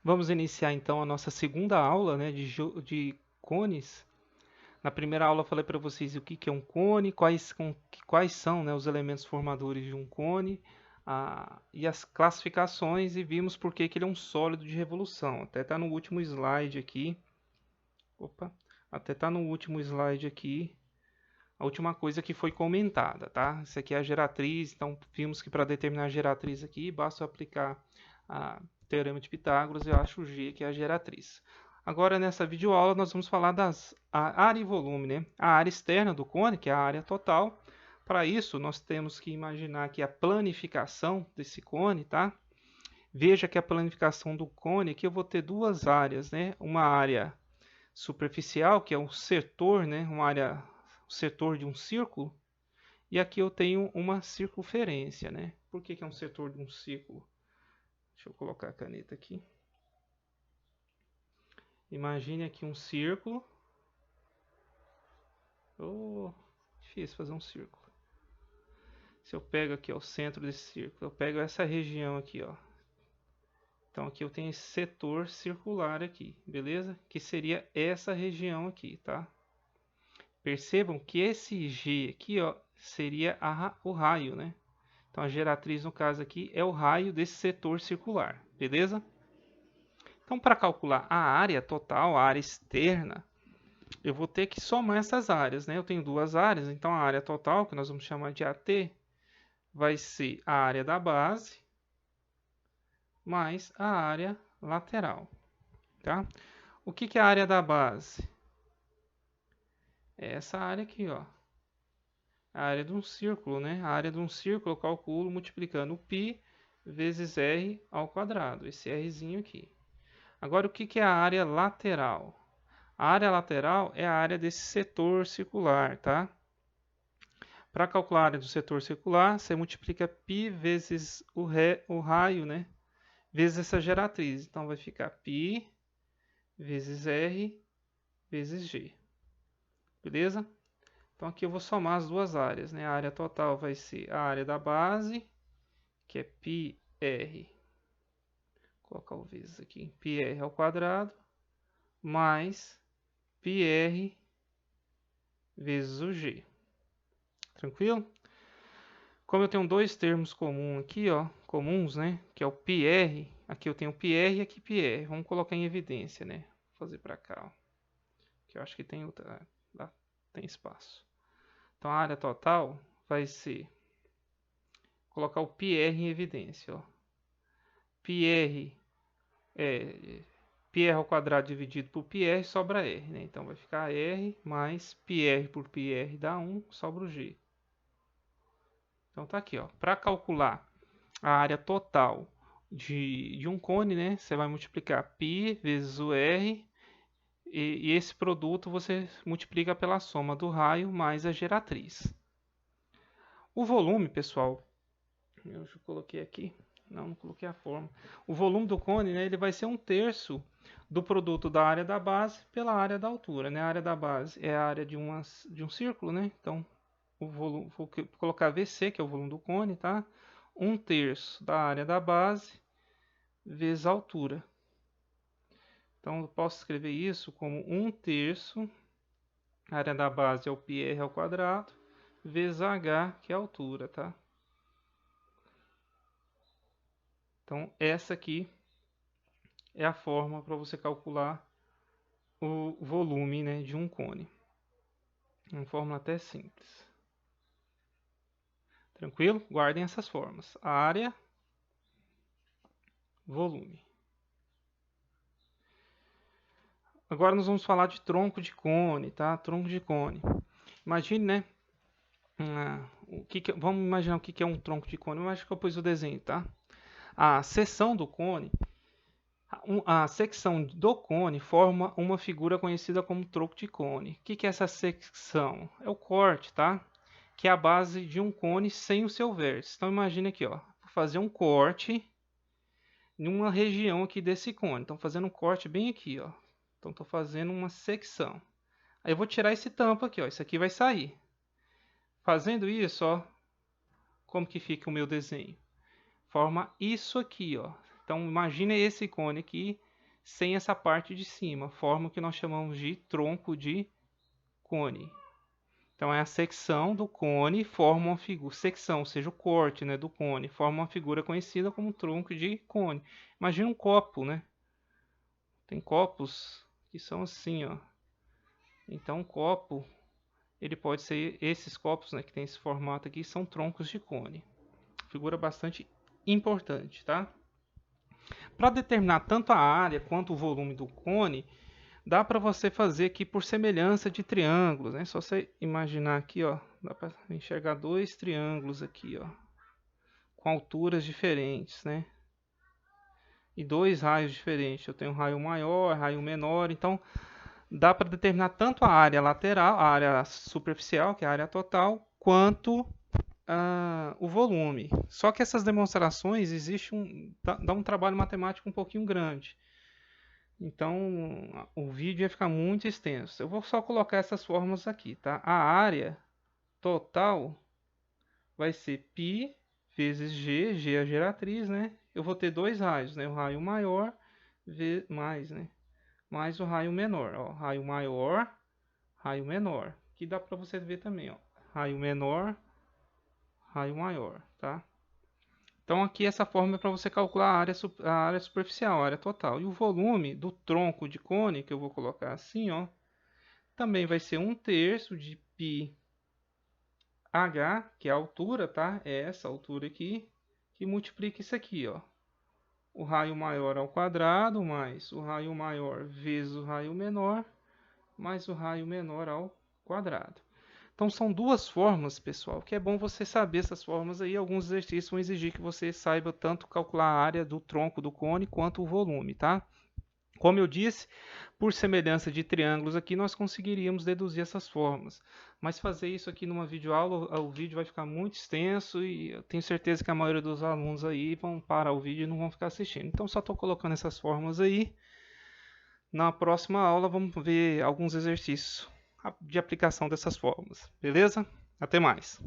Vamos iniciar então a nossa segunda aula, né, de cones. Na primeira aula eu falei para vocês o que, que é um cone, quais são, né, os elementos formadores de um cone, e as classificações, e vimos por que, que ele é um sólido de revolução. Até está no último slide aqui. Opa, até está no último slide aqui. A última coisa que foi comentada, tá? Isso aqui é a geratriz, então vimos que para determinar a geratriz aqui, basta aplicar o teorema de Pitágoras, eu acho o G que é a geratriz. Agora, nessa videoaula, nós vamos falar das área e volume, né? A área externa do cone, que é a área total. Para isso, nós temos que imaginar aqui a planificação desse cone, tá? Veja que a planificação do cone, aqui eu vou ter duas áreas, né? Uma área superficial, que é um setor, né? Uma área, o setor de um círculo, e aqui eu tenho uma circunferência, né? Por que, que é um setor de um círculo? Deixa eu colocar a caneta aqui. Imagine aqui um círculo. Oh, difícil fazer um círculo. Se eu pego aqui ó, o centro desse círculo, eu pego essa região aqui, ó. Então aqui eu tenho esse setor circular aqui, beleza? Que seria essa região aqui, tá? Percebam que esse G aqui, ó, seria o raio, né? Então a geratriz no caso aqui é o raio desse setor circular, beleza? Então para calcular a área total, a área externa, eu vou ter que somar essas áreas, né? Eu tenho duas áreas, então a área total, que nós vamos chamar de AT, vai ser a área da base mais a área lateral, tá? O que é a área da base? É essa área aqui, ó. A área de um círculo, né? A área de um círculo eu calculo multiplicando o π vezes r ao quadrado, esse rzinho aqui. Agora, o que é a área lateral? A área lateral é a área desse setor circular, tá? Para calcular a área do setor circular, você multiplica π vezes o raio, né? Vezes essa geratriz. Então, vai ficar π vezes r vezes g. Beleza? Então, aqui eu vou somar as duas áreas, né? A área total vai ser a área da base, que é πr. Vou colocar o vezes aqui. πr ao quadrado, mais πr vezes o g. Tranquilo? Como eu tenho dois termos comuns aqui, ó, comuns, né, que é o πr, aqui eu tenho πr e aqui πr. Vamos colocar em evidência, né? Vou fazer para cá, ó, que eu acho que tem outra, lá tem espaço. Então a área total vai ser colocar o πr em evidência, ó. πr é πr ao quadrado dividido por πr sobra r, né? Então vai ficar r mais πr por πr dá 1, sobra o g. Então tá aqui, ó. Para calcular a área total de um cone, né? Você vai multiplicar π vezes o r e esse produto você multiplica pela soma do raio mais a geratriz. O volume, pessoal, eu já coloquei aqui, não coloquei a forma. O volume do cone, né? Ele vai ser 1/3 do produto da área da base pela área da altura, né? A área da base é a área de um círculo, né? Então o volume, vou colocar VC, que é o volume do cone, tá? 1/3 da área da base vezes a altura. Então eu posso escrever isso como 1/3, a área da base é o πr ao quadrado, vezes h, que é a altura, tá? Então essa aqui é a forma para você calcular o volume, né, de um cone. Uma fórmula até simples. Tranquilo? Guardem essas formas. Área, volume. Agora nós vamos falar de tronco de cone, tá? Tronco de cone. Imagine, né? Vamos imaginar o que é um tronco de cone. Eu acho que eu pus o desenho, tá? A seção do cone, a secção do cone forma uma figura conhecida como tronco de cone. O que é essa secção? É o corte, tá? Que é a base de um cone sem o seu vértice. Então imagine aqui, ó, vou fazer um corte em uma região aqui desse cone. Então fazendo um corte bem aqui, ó. Então estou fazendo uma secção. Aí eu vou tirar esse tampo aqui, ó. Isso aqui vai sair. Fazendo isso, ó, como que fica o meu desenho? Forma isso aqui, ó. Então imagine esse cone aqui sem essa parte de cima, forma o que nós chamamos de tronco de cone. Então, é a secção do cone forma uma figura, secção, ou seja, o corte, né, do cone, forma uma figura conhecida como tronco de cone. Imagina um copo, né? Tem copos que são assim, ó. Então, um copo, ele pode ser, esses copos, né, que tem esse formato aqui, são troncos de cone. Figura bastante importante, tá? Para determinar tanto a área quanto o volume do cone, dá para você fazer aqui por semelhança de triângulos, né? Só você imaginar aqui, ó, dá para enxergar dois triângulos aqui, ó, com alturas diferentes, né? E dois raios diferentes. Eu tenho um raio maior, raio menor, então dá para determinar tanto a área lateral, a área superficial, que é a área total, quanto o volume. Só que essas demonstrações dá um trabalho matemático um pouquinho grande. Então, o vídeo ia ficar muito extenso. Eu vou só colocar essas fórmulas aqui, tá? A área total vai ser π vezes g, g é a geratriz, né? Eu vou ter dois raios, né? O raio maior mais o raio menor, ó. Raio maior, raio menor. Que dá para você ver também, ó. Raio menor, raio maior, tá? Então aqui essa fórmula é para você calcular a área superficial, a área total. E o volume do tronco de cone, que eu vou colocar assim, ó, também vai ser 1/3 de πh, que é a altura, tá? É essa altura aqui, que multiplica isso aqui, ó. O raio maior ao quadrado, mais o raio maior vezes o raio menor, mais o raio menor ao quadrado. Então são duas formas, pessoal, que é bom você saber essas formas aí. Alguns exercícios vão exigir que você saiba tanto calcular a área do tronco do cone quanto o volume, tá? Como eu disse, por semelhança de triângulos aqui, nós conseguiríamos deduzir essas formas. Mas fazer isso aqui numa videoaula, o vídeo vai ficar muito extenso e eu tenho certeza que a maioria dos alunos aí vão parar o vídeo e não vão ficar assistindo. Então só estou colocando essas formas aí. Na próxima aula vamos ver alguns exercícios de aplicação dessas fórmulas, beleza? Até mais!